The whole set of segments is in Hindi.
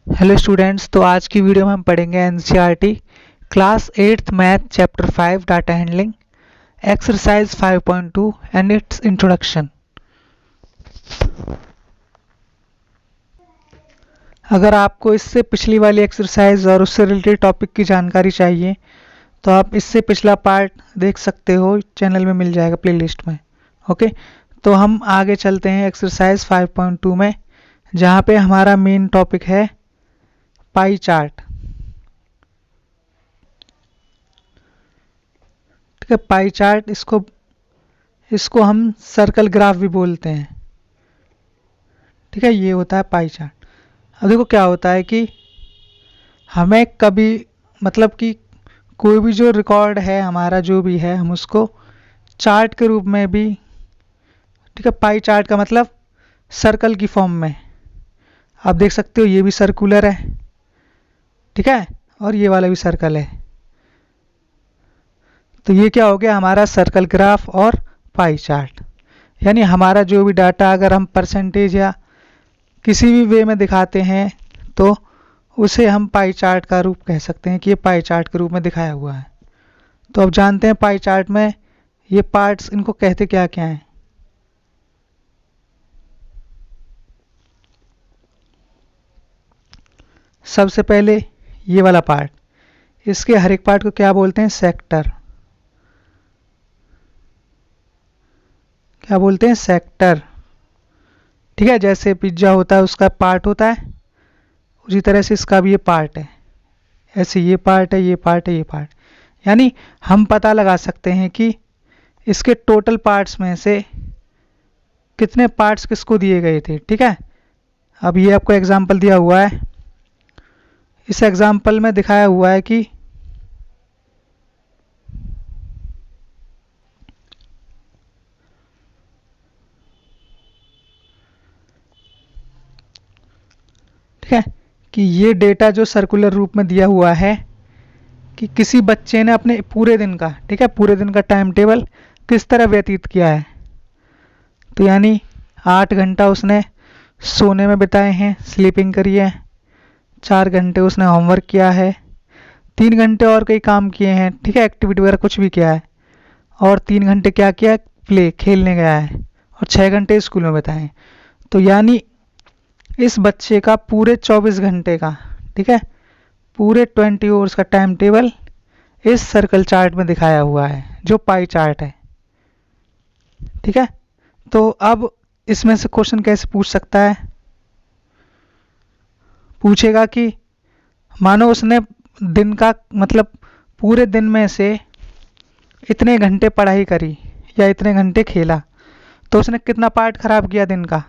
हेलो स्टूडेंट्स, तो आज की वीडियो में हम पढ़ेंगे NCERT class 8th math chapter 5 data handling exercise 5.2 and it's introduction. अगर आपको इससे पिछली वाली एक्सरसाइज और उससे रिलेटेड टॉपिक की जानकारी चाहिए तो आप इससे पिछला पार्ट देख सकते हो, चैनल में मिल जाएगा प्लेलिस्ट में। ओके, तो हम आगे चलते हैं एक्सरसाइज 5.2 में, जहाँ पे हमारा मेन टॉपिक है पाई चार्ट। ठीक है, पाई चार्ट इसको हम सर्कल ग्राफ भी बोलते हैं। ठीक है, ये होता है पाई चार्ट। अब देखो क्या होता है कि हमें कभी मतलब कि कोई भी जो रिकॉर्ड है हमारा जो भी है, हम उसको चार्ट के रूप में भी, ठीक है, पाई चार्ट का मतलब सर्कल की फॉर्म में आप देख सकते हो। ये भी सर्कुलर है, ठीक है, और ये वाला भी सर्कल है। तो ये क्या हो गया हमारा सर्कल ग्राफ और पाई चार्ट। यानी हमारा जो भी डाटा अगर हम परसेंटेज या किसी भी वे में दिखाते हैं तो उसे हम पाई चार्ट का रूप कह सकते हैं कि ये पाई चार्ट के रूप में दिखाया हुआ है। तो अब जानते हैं पाई चार्ट में ये पार्ट्स इनको कहते क्या क्या हैं। सबसे पहले ये वाला पार्ट, इसके हर एक पार्ट को क्या बोलते हैं? सेक्टर। क्या बोलते हैं? सेक्टर। ठीक है, जैसे पिज्जा होता है उसका पार्ट होता है, उसी तरह से इसका भी ये पार्ट है। ऐसे ये पार्ट है, ये पार्ट है, ये पार्ट। यानी हम पता लगा सकते हैं कि इसके टोटल पार्ट्स में से कितने पार्ट्स किसको दिए गए थे। ठीक है, अब ये आपको एग्जांपल दिया हुआ है। इस एग्जांपल में दिखाया हुआ है कि ठीक है कि ये डेटा जो सर्कुलर रूप में दिया हुआ है कि किसी बच्चे ने अपने पूरे दिन का, ठीक है, पूरे दिन का टाइम टेबल किस तरह व्यतीत किया है। तो यानी 8 घंटा उसने सोने में बिताए हैं, स्लीपिंग करी है, 4 घंटे उसने होमवर्क किया है, 3 घंटे और कई काम किए हैं, ठीक है, एक्टिविटी वगैरह कुछ भी किया है, और 3 घंटे क्या किया? प्ले, खेलने गया है, और 6 घंटे स्कूल में बिताए। तो यानी इस बच्चे का पूरे 24 घंटे का, ठीक है, पूरे 20 आवर्स का टाइम टेबल इस सर्कल चार्ट में दिखाया हुआ है जो पाई चार्ट है। ठीक है, तो अब इसमें से क्वेश्चन कैसे पूछ सकता है? पूछेगा कि मानो उसने दिन का मतलब पूरे दिन में से इतने घंटे पढ़ाई करी या इतने घंटे खेला, तो उसने कितना पार्ट खराब किया दिन का।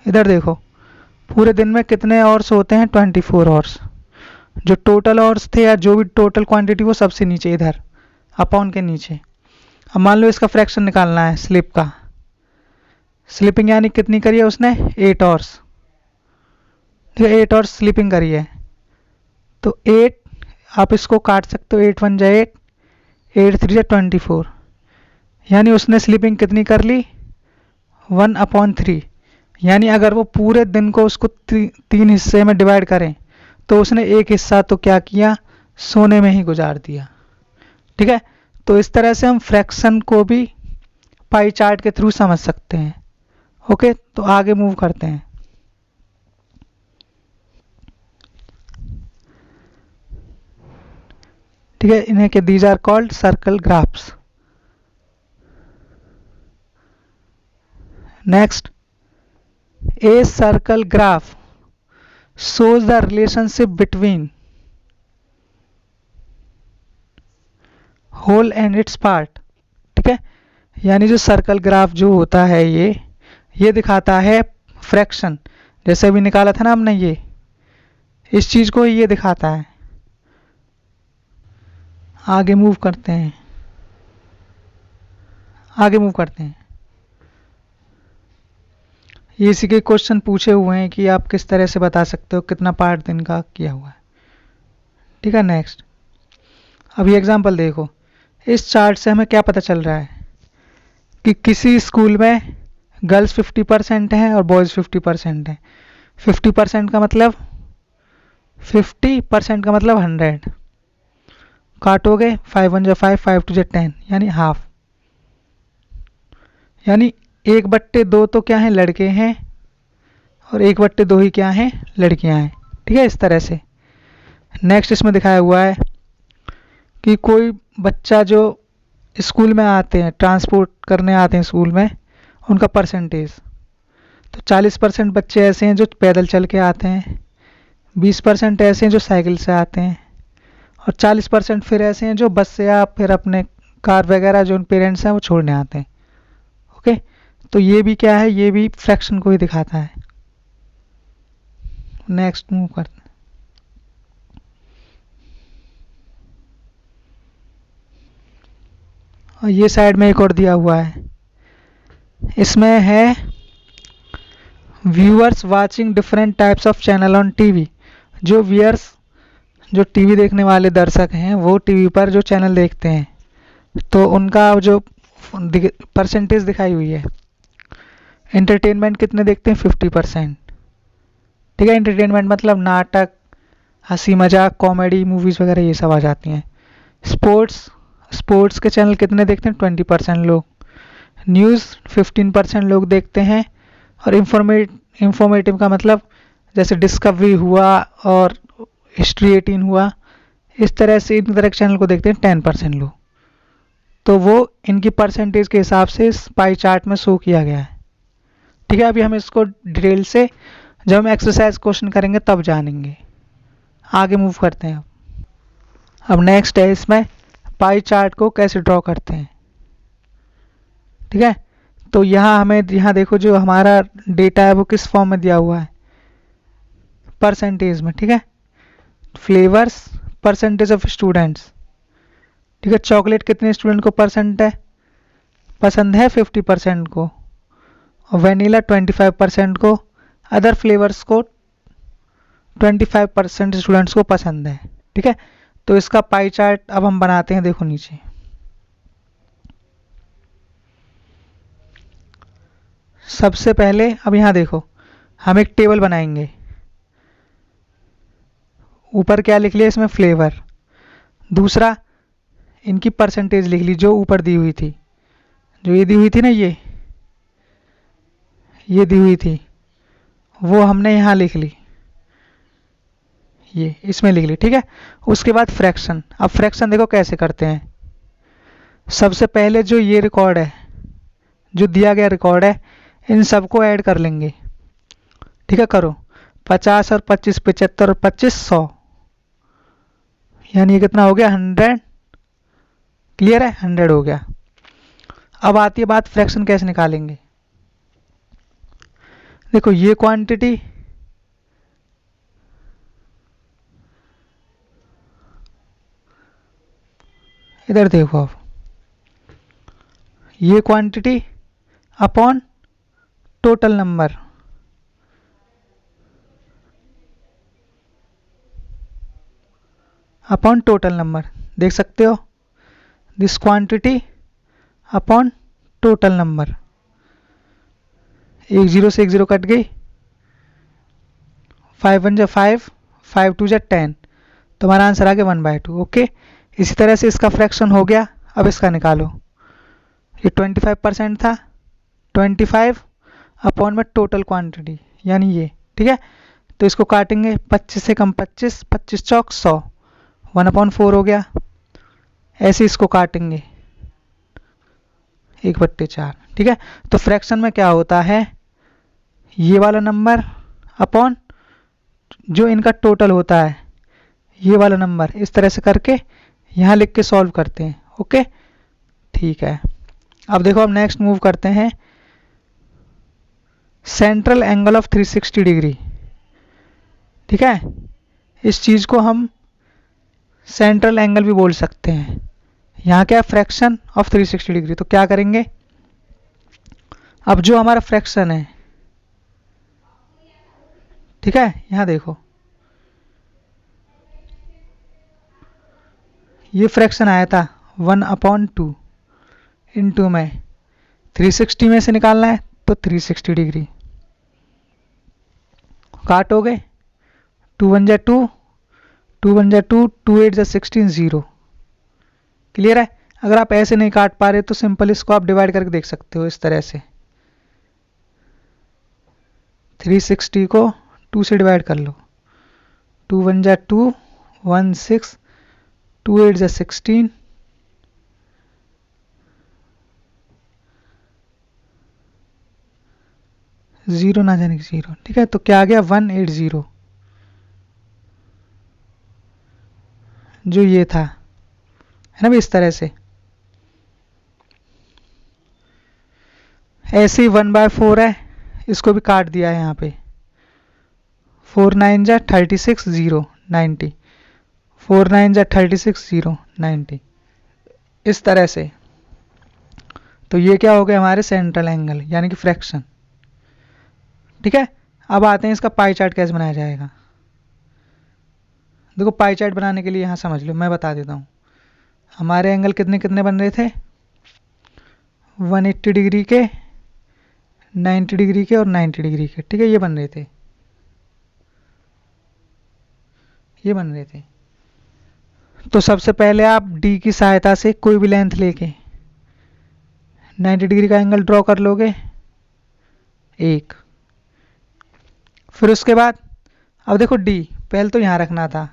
इधर देखो, पूरे दिन में कितने आवर्स होते हैं? 24 आवर्स। जो टोटल आवर्स थे या जो भी टोटल क्वांटिटी वो सबसे नीचे, इधर अपॉन के नीचे। अब मान लो इसका फ्रैक्शन निकालना है स्लिप का। स्लीपिंग यानी कितनी करी है उसने? 8 आवर्स। ठीक है, 8 आवर्स स्लीपिंग करी है। तो 8 आप इसको काट सकते हो, 8 1 जा 8, 8 3 जा 24। यानी उसने स्लीपिंग कितनी कर ली? 1/3। यानी अगर वो पूरे दिन को उसको 3 हिस्से में डिवाइड करें तो उसने एक हिस्सा तो क्या किया? सोने में ही गुजार दिया। ठीक है, तो इस तरह से हम फ्रैक्शन को भी पाई चार्ट के थ्रू समझ सकते हैं। ओके, तो आगे मूव करते हैं। ठीक है, इन्हें के these are called circle graphs. Next, a circle graph shows the relationship between whole and its part। ठीक है, यानी जो सर्कल ग्राफ जो होता है ये दिखाता है फ्रैक्शन, जैसे अभी निकाला था ना हमने, ये इस चीज को ये दिखाता है। आगे मूव करते हैं, आगे मूव करते हैं। ये इसी के क्वेश्चन पूछे हुए हैं कि आप किस तरह से बता सकते हो कितना पार्ट दिन का किया हुआ है। ठीक है, नेक्स्ट, अब ये एग्जांपल देखो। इस चार्ट से हमें क्या पता चल रहा है कि किसी स्कूल में गर्ल्स 50% हैं और बॉयज़ 50% हैं। 50% का मतलब 50% का मतलब 100। काटोगे 5 1 5, 5 2 10, यानी हाफ। यानी 1/2 तो क्या है, लड़के हैं, और 1/2 ही क्या है, लड़कियां हैं। ठीक है, इस तरह से। नेक्स्ट इसमें दिखाया हुआ है कि कोई बच्चा जो स्कूल में आते हैं, ट्रांसपोर्ट करने आते हैं स्कूल में, उनका परसेंटेज। तो 40% बच्चे ऐसे हैं जो पैदल चल के आते हैं, 20% ऐसे हैं जो साइकिल से आते हैं, और 40% फिर ऐसे हैं जो बस से या फिर अपने कार वगैरह जो उन पेरेंट्स हैं वो छोड़ने आते हैं। ओके, तो ये भी क्या है, ये भी फ्रैक्शन को ही दिखाता है। नेक्स्ट मूव करते हैं। और ये साइड में एक और दिया हुआ है, इसमें है viewers watching different types of channel on TV. जो व्यूअर्स, जो टीवी देखने वाले दर्शक हैं, वो टीवी पर जो चैनल देखते हैं, तो उनका जो परसेंटेज दिखाई हुई है। एंटरटेनमेंट कितने देखते हैं, 50%। ठीक है, एंटरटेनमेंट मतलब नाटक, हंसी मजाक, कॉमेडी मूवीज़ वगैरह ये सब आ जाती हैं। स्पोर्ट्स के चैनल कितने देखते हैं, 20% लोग। न्यूज़ 15% लोग देखते हैं। और इंफॉर्मेटिव का मतलब जैसे डिस्कवरी हुआ और हिस्ट्री 18 हुआ, इस तरह से इन तरह के चैनल को देखते हैं 10% लोग। तो वो इनकी परसेंटेज के हिसाब से इस पाई चार्ट में शो किया गया है। ठीक है, अभी हम इसको डिटेल से जब हम एक्सरसाइज क्वेश्चन करेंगे तब जानेंगे। आगे मूव करते हैं। अब नेक्स्ट है, इसमें पाई चार्ट को कैसे ड्रॉ करते हैं। ठीक है, तो यहाँ देखो जो हमारा डेटा है वो किस फॉर्म में दिया हुआ है, परसेंटेज में। ठीक है, फ्लेवर्स, परसेंटेज ऑफ स्टूडेंट्स। ठीक है, चॉकलेट कितने स्टूडेंट को पसंद है 50% को, और वेनिला 25% को, अदर फ्लेवर्स को 25% स्टूडेंट्स को पसंद है। ठीक है, तो इसका पाई चार्ट अब हम बनाते हैं। देखो नीचे सबसे पहले, अब यहाँ देखो हम एक टेबल बनाएंगे। ऊपर क्या लिख लिया, इसमें फ्लेवर। दूसरा, इनकी परसेंटेज लिख ली जो ऊपर दी हुई थी, जो ये दी हुई थी ना, ये दी हुई थी, वो हमने यहाँ लिख ली, ये इसमें लिख ली। ठीक है, उसके बाद फ्रैक्शन। अब फ्रैक्शन देखो कैसे करते हैं। सबसे पहले जो ये रिकॉर्ड है, जो दिया गया रिकॉर्ड है, इन सबको ऐड कर लेंगे। ठीक है, करो 50 और 25 75 और 25 100, यानी ये कितना हो गया, 100। क्लियर है, 100 हो गया। अब आती है बात फ्रैक्शन कैसे निकालेंगे। देखो ये क्वांटिटी, इधर देखो, अब ये quantity upon total number, upon total number, देख सकते हो, this quantity upon total number. एक जीरो से एक जीरो कट गई, 5 1 5, 5 2 10, तो हमारा आंसर आ गया 1/2। ओके, इसी तरह से इसका फ्रैक्शन हो गया। अब इसका निकालो, ये 25% था, 25 अपॉन में टोटल क्वांटिटी, यानी ये। ठीक है, तो इसको काटेंगे, 25 से कम 25, 25 चौक 100, 1/4 हो गया। ऐसे इसको काटेंगे 1/4। ठीक है, तो फ्रैक्शन में क्या होता है, ये वाला नंबर अपॉन जो इनका टोटल होता है, ये वाला नंबर, इस तरह से करके यहाँ लिख के सॉल्व करते हैं। ओके, ठीक है। अब देखो, अब नेक्स्ट मूव करते हैं, सेंट्रल एंगल ऑफ 360 डिग्री। ठीक है, इस चीज को हम सेंट्रल एंगल भी बोल सकते हैं। यहाँ क्या है, फ्रैक्शन ऑफ 360 डिग्री। तो क्या करेंगे, अब जो हमारा फ्रैक्शन है, ठीक है, यहाँ देखो ये फ्रैक्शन आया था 1/2 इंटू में 360 में से निकालना है तो 360 डिग्री। काटोगे 2 1 जा 2, 2 1 जा 2, 2 8 जा 16, 0। क्लियर है। अगर आप ऐसे नहीं काट पा रहे तो सिंपल इसको आप डिवाइड करके देख सकते हो इस तरह से। 360 को 2 से डिवाइड कर लो। 2 1 जा 2, 1 6, 2 8 जा 16, 0 ना जाने की 0। ठीक है, तो क्या आ गया 180, जो ये था, है ना भी इस तरह से। ऐसे ही 1/4 है, इसको भी काट दिया है यहाँ पे। 4 9 जा 36, 0 90, 4 9 जा 36, 0 90, इस तरह से। तो ये क्या हो गया हमारे सेंट्रल एंगल यानी कि फ्रैक्शन। ठीक है, अब आते हैं इसका पाई चार्ट कैसे बनाया जाएगा। देखो पाई चार्ट बनाने के लिए यहाँ समझ लो, मैं बता देता हूँ। हमारे एंगल कितने कितने बन रहे थे, 180 डिग्री के, 90 डिग्री के और 90 डिग्री के। ठीक है, ये बन रहे थे, ये बन रहे थे। तो सबसे पहले आप डी की सहायता से कोई भी लेंथ लेके 90 डिग्री का एंगल ड्रॉ कर लोगे एक। फिर उसके बाद अब देखो डी पहले तो यहाँ रखना था,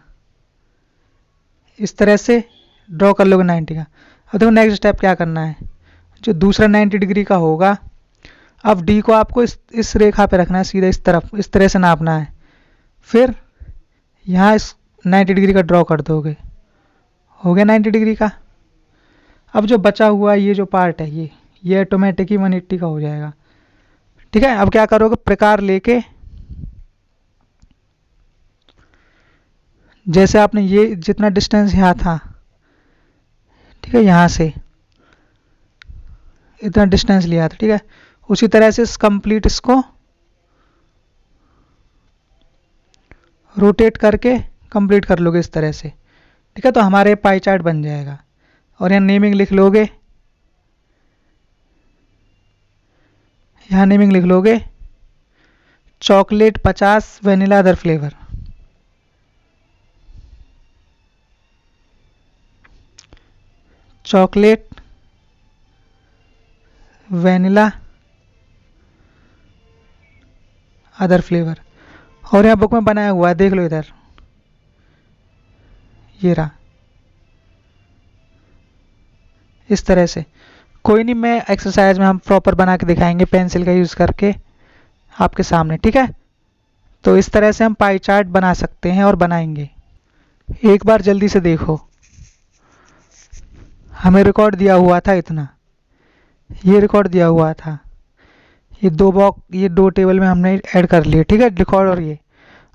इस तरह से ड्रॉ कर लोगे 90 का। अब देखो नेक्स्ट स्टेप क्या करना है, जो दूसरा 90 डिग्री का होगा, अब डी को आपको इस रेखा पे रखना है, सीधा इस तरफ, इस तरह से नापना है। फिर यहाँ इस 90 डिग्री का ड्रॉ कर दोगे, हो गया 90 डिग्री का। अब जो बचा हुआ ये जो पार्ट है ये ऑटोमेटिक ही 180 का हो जाएगा। ठीक है, अब क्या करोगे, प्रकार लेके जैसे आपने ये जितना डिस्टेंस यहाँ था, ठीक है, यहाँ से इतना डिस्टेंस लिया था, ठीक है, उसी तरह से कंप्लीट इसको रोटेट करके कंप्लीट कर लोगे इस तरह से। ठीक है, तो हमारे पाई चार्ट बन जाएगा। और यहाँ नेमिंग लिख लोगे, यहाँ नेमिंग लिख लोगे chocolate 50, vanilla other flavour. Chocolate, vanilla, other flavour. और यहाँ बुक में बनाया हुआ है, देख लो इधर, ये रहा इस तरह से। कोई नहीं, मैं एक्सरसाइज में हम प्रॉपर बना के दिखाएंगे पेंसिल का यूज़ करके आपके सामने। ठीक है, तो इस तरह से हम पाई चार्ट बना सकते हैं और बनाएंगे। एक बार जल्दी से देखो, हमें रिकॉर्ड दिया हुआ था इतना, ये रिकॉर्ड दिया हुआ था, ये दो टेबल में हमने ऐड कर लिए। ठीक है, रिकॉर्ड और ये।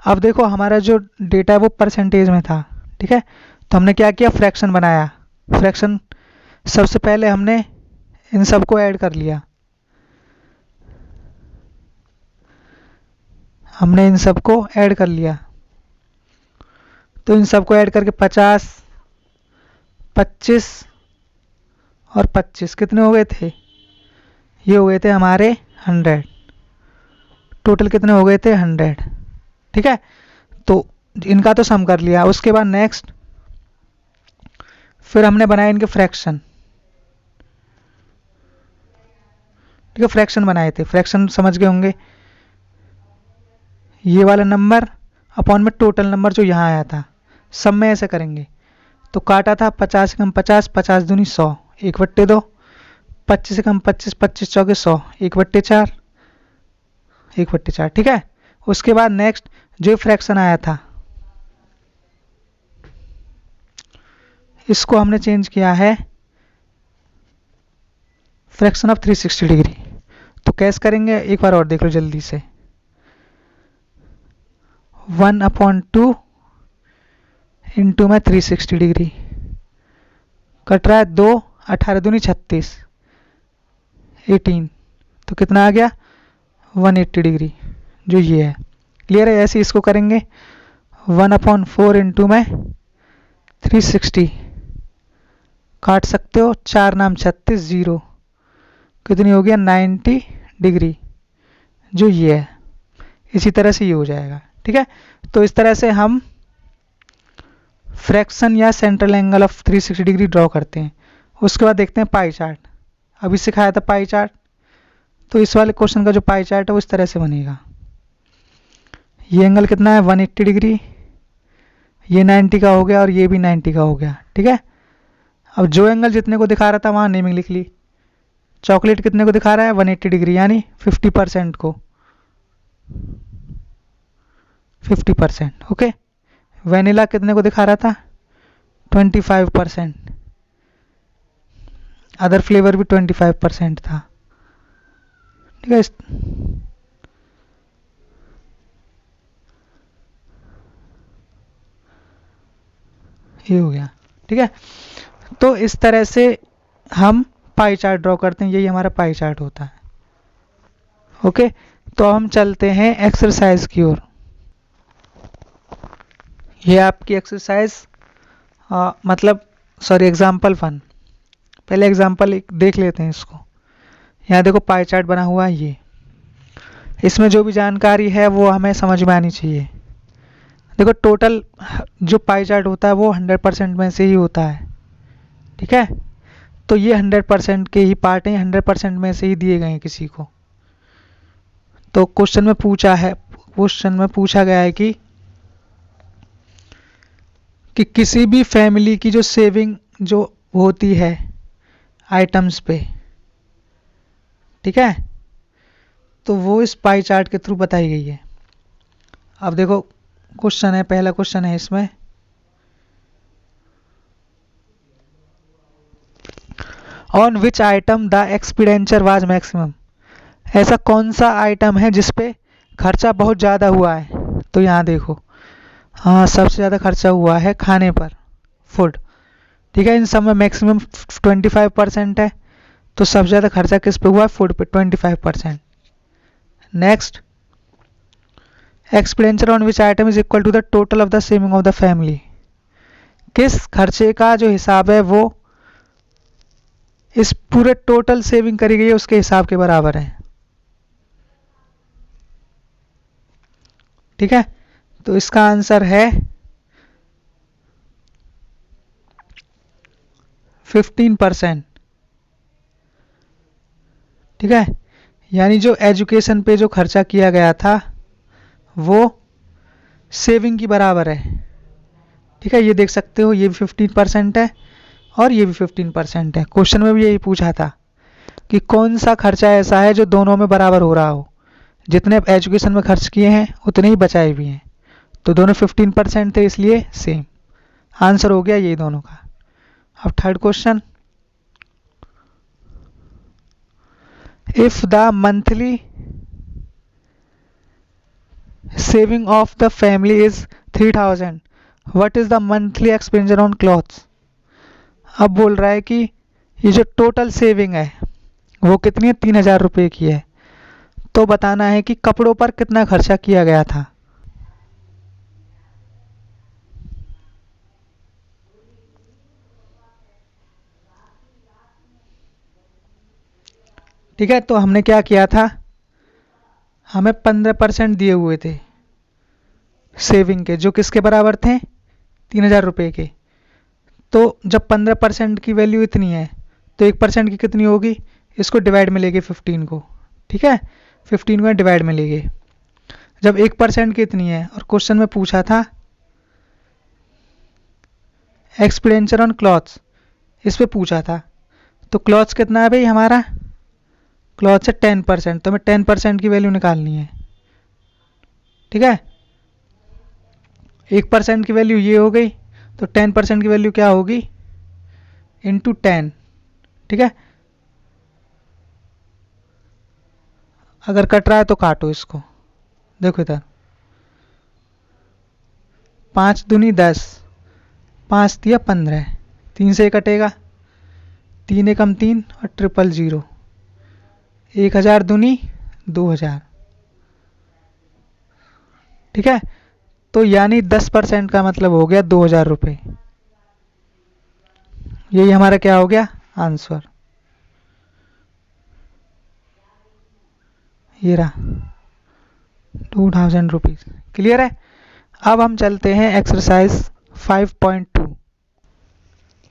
अब देखो हमारा जो डेटा है वो परसेंटेज में था। ठीक है, तो हमने क्या किया, फ्रैक्शन बनाया। फ्रैक्शन सबसे पहले हमने इन सबको ऐड कर लिया, हमने इन सबको ऐड कर लिया। तो इन सबको ऐड करके 50, 25 और 25 कितने हो गए थे, ये हो गए थे हमारे 100। टोटल कितने हो गए थे, 100। ठीक है, तो इनका तो सम कर लिया। उसके बाद नेक्स्ट फिर हमने बनाया इनके फ्रैक्शन। ठीक है, फ्रैक्शन बनाए थे, फ्रैक्शन समझ गए होंगे, ये वाला नंबर अपॉन में टोटल नंबर जो यहाँ आया था, सब में ऐसे करेंगे। तो काटा था 50 से कम 50, 50 दूनी 100, 1/2, 25 से कम 25, 25 चौके 100, 1/4, 1/4। ठीक है, उसके बाद नेक्स्ट जो फ्रैक्शन आया था इसको हमने चेंज किया है फ्रैक्शन ऑफ 360 डिग्री। तो कैसे करेंगे एक बार और देख लो जल्दी से। 1/2 इंटू में 360 डिग्री कट रहा है 2, 18 दूनी 36, 18, तो कितना आ गया 180 डिग्री, जो ये है। क्लियर है, ऐसे इसको करेंगे 1/4 इंटू में 360, काट सकते हो, 4 नाम 36, 0, कितनी हो गया 90 डिग्री, जो ये है। इसी तरह से ये हो जाएगा। ठीक है, तो इस तरह से हम फ्रैक्शन या central angle of 360 degree draw करते हैं। उसके बाद देखते हैं पाई चार्ट। अभी सिखाया था पाई चार्ट, तो इस वाले क्वेश्चन का जो पाई चार्ट है वो इस तरह से बनेगा। ये एंगल कितना है 180 डिग्री, ये 90 का हो गया और ये भी 90 का हो गया। ठीक है, अब जो एंगल जितने को दिखा रहा था वहाँ नेमिंग लिख ली। चॉकलेट कितने को दिखा रहा है 180 डिग्री, यानी 50% को, 50%। ओके, वेनिला कितने को दिखा रहा था 25%, अदर फ्लेवर भी 25% था। ठीक है, ये हो गया। ठीक है, तो इस तरह से हम पाई चार्ट ड्रॉ करते हैं, यही हमारा पाई चार्ट होता है। ओके, तो हम चलते हैं एक्सरसाइज की ओर। ये आपकी एक्सरसाइज मतलब सॉरी एग्जाम्पल 1। पहले एग्जाम्पल एक देख लेते हैं इसको। यहाँ देखो पाई चार्ट बना हुआ है, ये इसमें जो भी जानकारी है वो हमें समझ में आनी चाहिए। देखो टोटल जो पाई चार्ट होता है वो 100% में से ही होता है। ठीक है, तो ये 100% के ही पार्ट हैं, 100% में से ही दिए गए हैं किसी को। तो क्वेश्चन में पूछा गया है कि किसी भी फैमिली की जो सेविंग जो होती है आइटम्स पे, ठीक है, तो वो इस पाई चार्ट के थ्रू बताई गई है। अब देखो क्वेश्चन है, पहला क्वेश्चन है इसमें, on which item the expenditure was maximum. ऐसा कौन सा आइटम है जिसपे खर्चा बहुत ज़्यादा हुआ है। तो यहाँ देखो, हाँ सबसे ज़्यादा खर्चा हुआ है खाने पर, फूड। ठीक है, इन सब में मैक्सिमम 25% है, तो सबसे ज़्यादा खर्चा किस पे हुआ है फूड पे 25%। Next, expenditure on which item is equal to the total of the saving of the family. किस खर्चे का जो हिसाब है वो इस पूरे टोटल सेविंग करी गई है उसके हिसाब के बराबर है। ठीक है, तो इसका आंसर है 15%। ठीक है, यानी जो एजुकेशन पे जो खर्चा किया गया था वो सेविंग की बराबर है। ठीक है, ये देख सकते हो, ये भी 15% है और ये भी 15% है। क्वेश्चन में भी यही पूछा था कि कौन सा खर्चा ऐसा है जो दोनों में बराबर हो रहा हो। जितने एजुकेशन में खर्च किए हैं उतने ही बचाए भी हैं, तो दोनों 15% थे, इसलिए सेम आंसर हो गया ये दोनों का। अब third question, if the monthly saving of the family is 3000, what is the monthly expenditure on clothes. अब बोल रहा है कि ये जो टोटल सेविंग है वो कितनी है 3000 रुपये की है, तो बताना है कि कपड़ों पर कितना खर्चा किया गया था। ठीक है, तो हमने क्या किया था, हमें 15% दिए हुए थे सेविंग के, जो किसके बराबर थे 3000 रुपये के। तो जब 15% की वैल्यू इतनी है तो 1% की कितनी होगी, इसको डिवाइड में लेंगे 15 को। ठीक है, 15 को डिवाइड में लेंगे। जब 1% की इतनी है और क्वेश्चन में पूछा था एक्सपेंडिचर ऑन क्लॉथ्स, इस पे पूछा था, तो क्लॉथ्स कितना है भाई हमारा, क्लॉथ से 10%, तो हमें 10% की वैल्यू निकालनी है। ठीक है, 1% की वैल्यू ये हो गई, तो 10% की वैल्यू क्या होगी इंटू 10। ठीक है, अगर कट रहा है तो काटो इसको, देखो इधर 5 दूनी 10, 5 दिया 15, 3 से कटेगा, 3 एकम 3 और 000, 1000 दूनी 2000। ठीक है, तो यानी 10% का मतलब हो गया 2000 रुपये। यही हमारा क्या हो गया आंसर, ये रहा ₹2000। क्लियर है। अब हम चलते हैं एक्सरसाइज 5.2।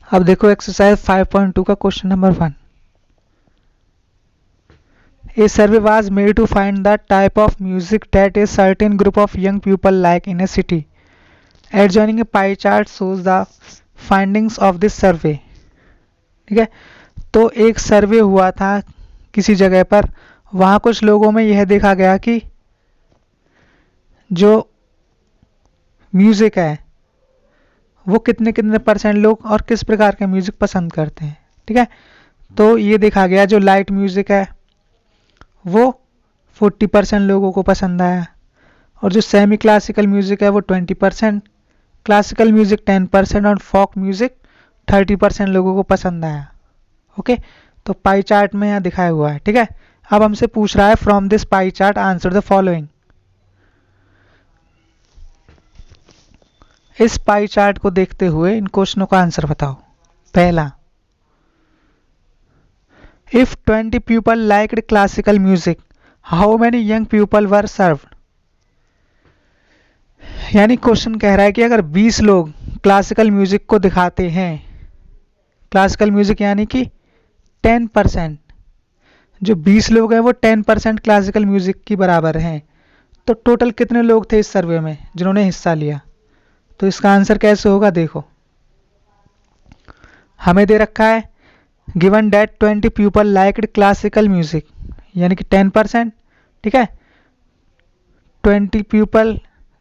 अब देखो एक्सरसाइज 5.2 का question number 1। A survey was made to find the type of music that a certain group of young people like in a city. Adjoining a pie chart shows the findings of this survey. ठीक है, तो एक सर्वे हुआ था किसी जगह पर, वहाँ कुछ लोगों में यह देखा गया कि जो म्यूज़िक है वो कितने कितने परसेंट लोग और किस प्रकार के म्यूज़िक पसंद करते हैं। ठीक है, तो ये देखा गया जो लाइट म्यूज़िक है वो 40% लोगों को पसंद आया, और जो सेमी क्लासिकल म्यूज़िक है वो 20%, क्लासिकल म्यूज़िक 10% और फोक म्यूज़िक 30% लोगों को पसंद आया। ओके, तो पाई चार्ट में यहाँ दिखाया हुआ है। ठीक है, अब हमसे पूछ रहा है from this pie chart answer the following. इस पाई चार्ट को देखते हुए इन क्वेश्चनों का आंसर बताओ। पहला, if 20 people liked classical music how many young people were served. यानी क्वेश्चन कह रहा है कि अगर 20 लोग क्लासिकल म्यूजिक को दिखाते हैं, क्लासिकल म्यूजिक यानी कि 10%, जो 20 लोग हैं वो 10% क्लासिकल म्यूजिक की बराबर हैं, तो टोटल कितने लोग थे इस सर्वे में जिन्होंने हिस्सा लिया। तो इसका आंसर कैसे होगा, देखो हमें दे रखा है given data 20 people liked classical music यानी कि 10%। ठीक है, 20 people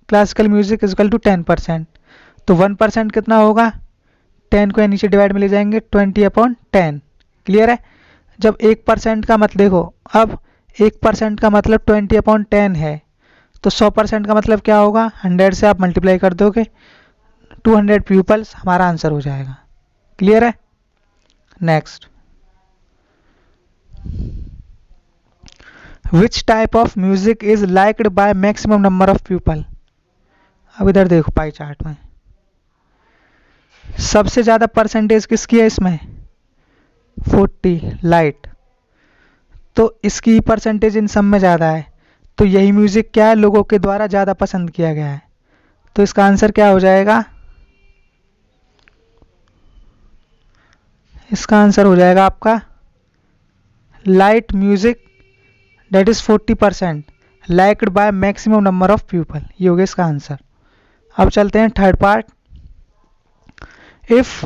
classical music is equal to 10%, तो 1% कितना होगा, 10 को नीचे डिवाइड में ले जाएंगे 20/10। क्लियर है। जब 1% का मतलब देखो, अब 1% का मतलब 20/10 है, तो 100% का मतलब क्या होगा, 100 से आप मल्टीप्लाई कर दोगे 200 पीपल्स, हमारा आंसर हो जाएगा। क्लियर है। Next, which type of music is liked by maximum number of people. अब इधर देखो पाई चार्ट में सबसे ज्यादा परसेंटेज किसकी है, इसमें 40 लाइट, तो इसकी परसेंटेज इन सब में ज्यादा है, तो यही म्यूजिक क्या है, लोगों के द्वारा ज्यादा पसंद किया गया है। तो इसका आंसर क्या हो जाएगा, इसका आंसर हो जाएगा आपका light music that is 40% liked by maximum number of people, ये हो गया इसका आंसर। अब चलते हैं third part. If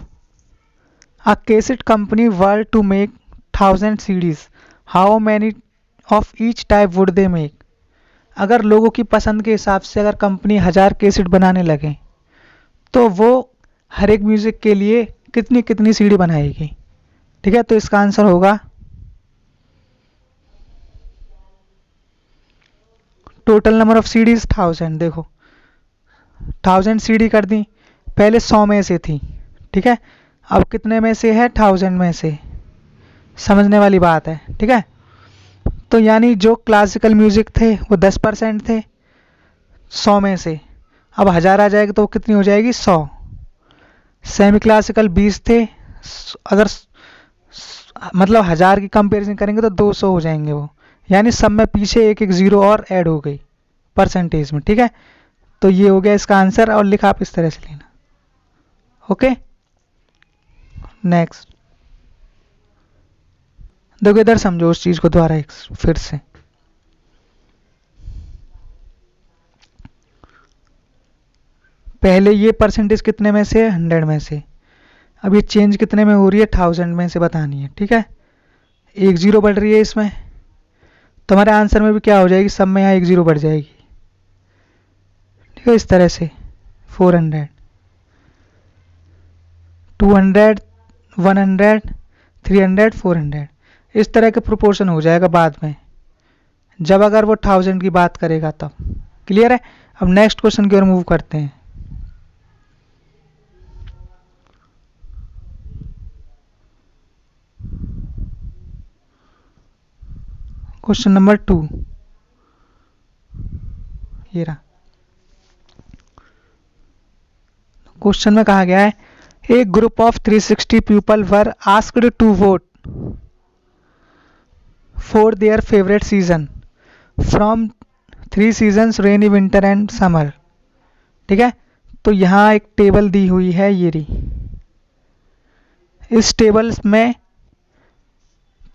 a cassette company were to make 1000 CDs how many of each type would they make. अगर लोगों की पसंद के हिसाब से अगर कंपनी 1000 कैसेट बनाने लगे तो वो हर एक म्यूजिक के लिए कितनी कितनी सीडी बनाएगी। ठीक है, तो इसका आंसर होगा टोटल नंबर ऑफ सीडीज 1000। देखो 1000 सीडी कर दी, पहले 100 में से थी। ठीक है, अब कितने में से है, 1000 में से, समझने वाली बात है। ठीक है, तो यानी जो क्लासिकल म्यूजिक थे वो 10% थे 100 में से, अब 1000 आ जाएगा तो वो कितनी हो जाएगी 100। सेमी क्लासिकल 20 थे, अगर मतलब 1000 की कंपैरिजन करेंगे तो 200 हो जाएंगे वो, यानी सब में पीछे एक एक जीरो और ऐड हो गई परसेंटेज में। ठीक है, तो ये हो गया इसका आंसर, और लिखा आप इस तरह से लेना। ओके, नेक्स्ट देखो इधर समझो उस चीज को दोबारा एक फिर से। पहले ये परसेंटेज कितने में से, 100 में से, अब ये चेंज कितने में हो रही है, 1000 में से बतानी है। ठीक है, एक जीरो बढ़ रही है इसमें, तो हमारे आंसर में भी क्या हो जाएगी, सब में यहाँ एक जीरो बढ़ जाएगी। ठीक है, इस तरह से 400 200 100 300 400 इस तरह के प्रोपोर्शन हो जाएगा बाद में, जब अगर वो 1000 की बात करेगा तब। क्लियर है। अब नेक्स्ट क्वेश्चन की ओर मूव करते हैं। क्वेश्चन नंबर 2 ये रहा। क्वेश्चन में कहा गया है a group of 360 people were asked to vote for their favourite season from 3 seasons rainy winter and summer. ठीक है, तो यहाँ एक टेबल दी हुई है ये रही। इस टेबल में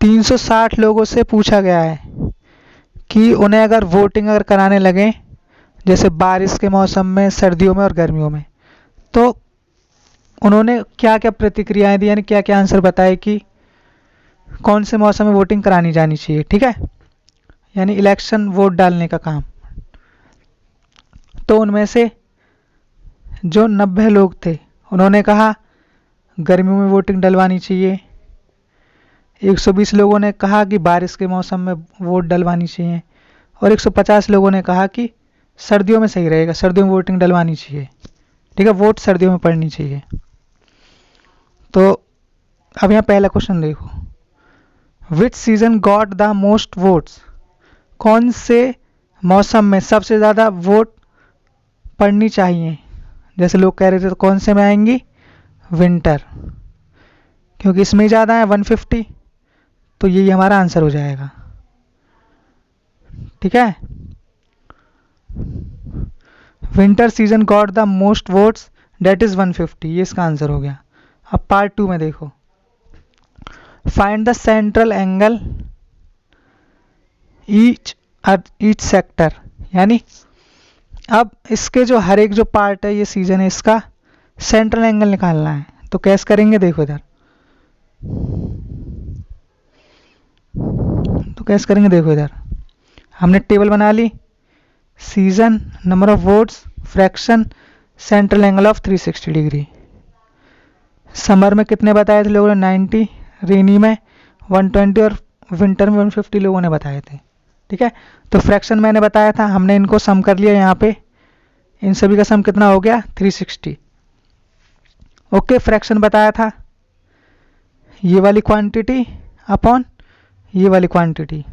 360 लोगों से पूछा गया है कि उन्हें अगर वोटिंग अगर कराने लगे जैसे बारिश के मौसम में, सर्दियों में और गर्मियों में, तो उन्होंने क्या क्या प्रतिक्रियाएं दी, यानी क्या क्या आंसर बताए कि कौन से मौसम में वोटिंग करानी जानी चाहिए। ठीक है, यानी इलेक्शन वोट डालने का काम। तो उनमें से जो 90 लोग थे उन्होंने कहा गर्मियों में वोटिंग डलवानी चाहिए। 120 लोगों ने कहा कि बारिश के मौसम में वोट डलवानी चाहिए और 150 लोगों ने कहा कि सर्दियों में सही रहेगा, सर्दियों में वोटिंग डलवानी चाहिए। ठीक है, वोट सर्दियों में पड़नी चाहिए। तो अब यहाँ पहला क्वेश्चन देखो, विच season got the most votes, कौन से मौसम में सबसे ज़्यादा वोट पड़नी चाहिए। जैसे लोग कह रहे थे तो कौन से में आएंगी, विंटर, क्योंकि इसमें ज़्यादा है 150, तो यही हमारा आंसर हो जाएगा। ठीक है, winter season got the most votes data is 150, ये इसका आंसर हो गया। अब पार्ट 2 में देखो, find the central angle each sector, यानी अब इसके जो हर एक जो पार्ट है ये सीजन है, इसका सेंट्रल एंगल निकालना है। तो कैसे करेंगे, देखो इधर, तो कैसे करेंगे, देखो इधर हमने टेबल बना ली, season, number of votes, fraction, central angle of 360 degree. Summer में कितने बताए थे लोगों ने, 90, रेनी में 120 और विंटर में 150 लोगों ने बताए थे। ठीक है, तो फ्रैक्शन मैंने बताया था, हमने इनको सम कर लिया यहाँ पे, इन सभी का सम कितना हो गया, 360। ओके, फ्रैक्शन बताया था ये वाली क्वांटिटी अपॉन ये वाली क्वांटिटी।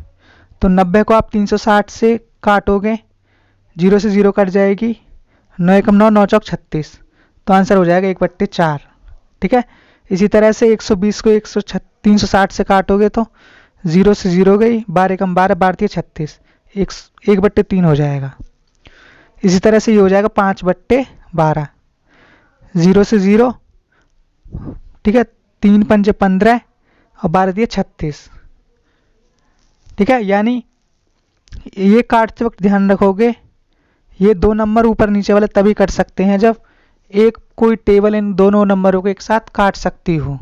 तो 90 को आप 360 से काटोगे, 0 से 0 कट जाएगी, 9 एकम 9, 9 चौक 36, तो आंसर हो जाएगा 1/4। ठीक है, इसी तरह से 120 को 360 से काटोगे तो 0 से 0 गई, 12 एकम 12, 12 36, 1/3 हो जाएगा। इसी तरह से ये हो जाएगा 5/12, 0 से 0, ठीक है, 3 पंजे 15 और 12 36। ठीक है, यानी ये काटते वक्त ध्यान रखोगे ये 2 नंबर ऊपर नीचे वाले तभी कट सकते हैं जब एक कोई टेबल इन दोनों नंबरों को एक साथ काट सकती हो।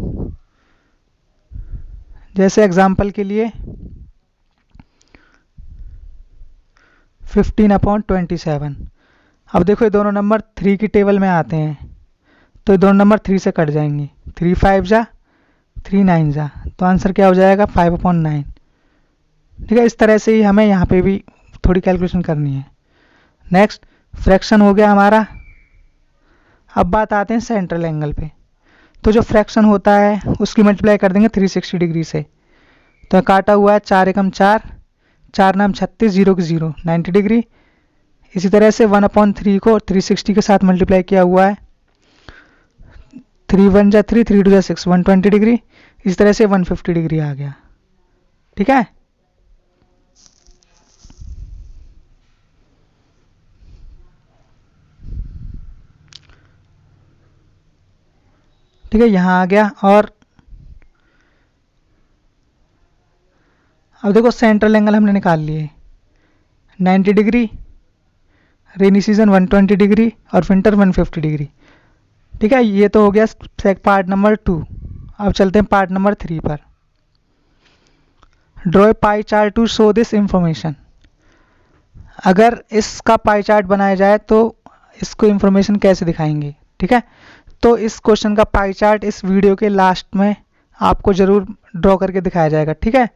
जैसे एग्जांपल के लिए 15/27। अब देखो ये दोनों नंबर 3 की टेबल में आते हैं, तो ये दोनों नंबर 3 से कट जाएंगे, 3 5 जा, 3 9 जा, तो आंसर क्या हो जाएगा, 5/9। ठीक है, इस तरह से ही हमें यहाँ पे भी थोड़ी कैलकुलेशन करनी है। नेक्स्ट, फ्रैक्शन हो गया हमारा। अब बात आते हैं सेंट्रल एंगल पे। तो जो फ्रैक्शन होता है उसकी मल्टीप्लाई कर देंगे 360 डिग्री से। तो काटा हुआ है 4 एकम 4, 4 नाम 36, 0 की 0, 90 डिग्री। इसी तरह से 1/3 को 360 के साथ मल्टीप्लाई किया हुआ है, 3 1 जा 3, 3 2 जा 6, 120 डिग्री। इस तरह से 150 डिग्री आ गया। ठीक है, ठीक है, यहाँ आ गया। और अब देखो सेंट्रल एंगल हमने निकाल लिए, 90 डिग्री, रेनी सीजन 120 डिग्री और विंटर 150 डिग्री। ठीक है, ये तो हो गया पार्ट नंबर 2। अब चलते हैं पार्ट नंबर 3 पर। Draw a pie chart to show this information. अगर इसका पाई चार्ट बनाया जाए तो इसको इंफॉर्मेशन कैसे दिखाएंगे। ठीक है, तो इस क्वेश्चन का पाई चार्ट इस वीडियो के लास्ट में आपको ज़रूर ड्रॉ करके दिखाया जाएगा। ठीक है,